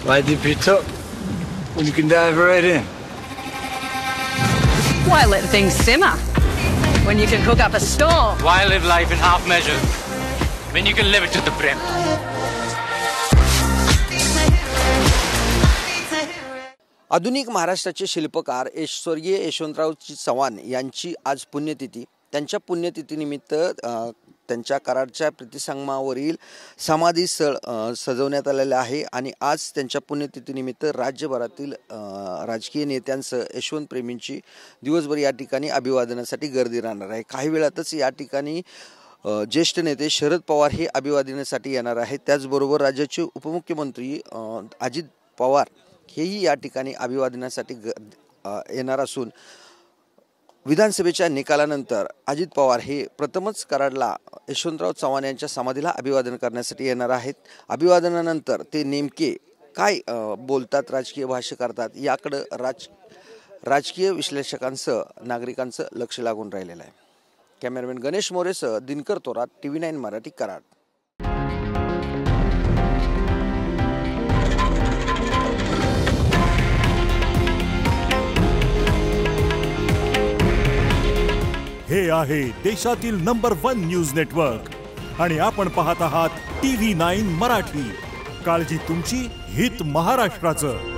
Why dip it up when you can dive right in? Why let things simmer when you can cook up a storm? Why live life in half measures when you can live it to the brim? आधुनिक महाराष्ट्राचे शिल्पकार स्वर्गीय यशवंतराव चव्हाण यांची आज पुण्यतिथी। त्यांच्या पुण्यतिथीनिमित्त त्यांच्या कराडच्या प्रतिसंगमावरील समाधी स्थळ सजवण्यात आलेले आहे आणि आज त्यांच्या पुण्यतिथीनिमित्त राज्यभरातील राजकीय नेत्यांसह यशवंत प्रेमींची दिवसभर या ठिकाणी अभिवादनासाठी गर्दी राहणार आहे। काही वेळातच या ठिकाणी ज्येष्ठ नेते शरद पवार हे अभिवादनासाठी येणार आहेत। त्याचबरोबर राज्याचे उपमुख्यमंत्री अजित पवार हेही या ठिकाणी अभिवादनासाठी येणार असून विधानसभेच्या निकालानंतर अजित पवार हे प्रथमच कराडला यशवंतराव चव्हाण यांच्या समाधीला अभिवादन करण्यासाठी येणार आहेत। अभिवादनानंतर ते नेमके काय बोलतात, राजकीय भाष्य करतात याकडे राजकीय विश्लेषकांसह नागरिकांचं लक्ष लागून राहिलेलं आहे। कॅमेरामॅन गणेश मोरेसह दिनकर तोरात, TV9 मराठी, कराड। हे आहे देशातील नंबर 1 न्यूज नेटवर्क आणि आपण पाहत आहात TV9 मराठी। काळजी तुमची, हित महाराष्ट्राचं।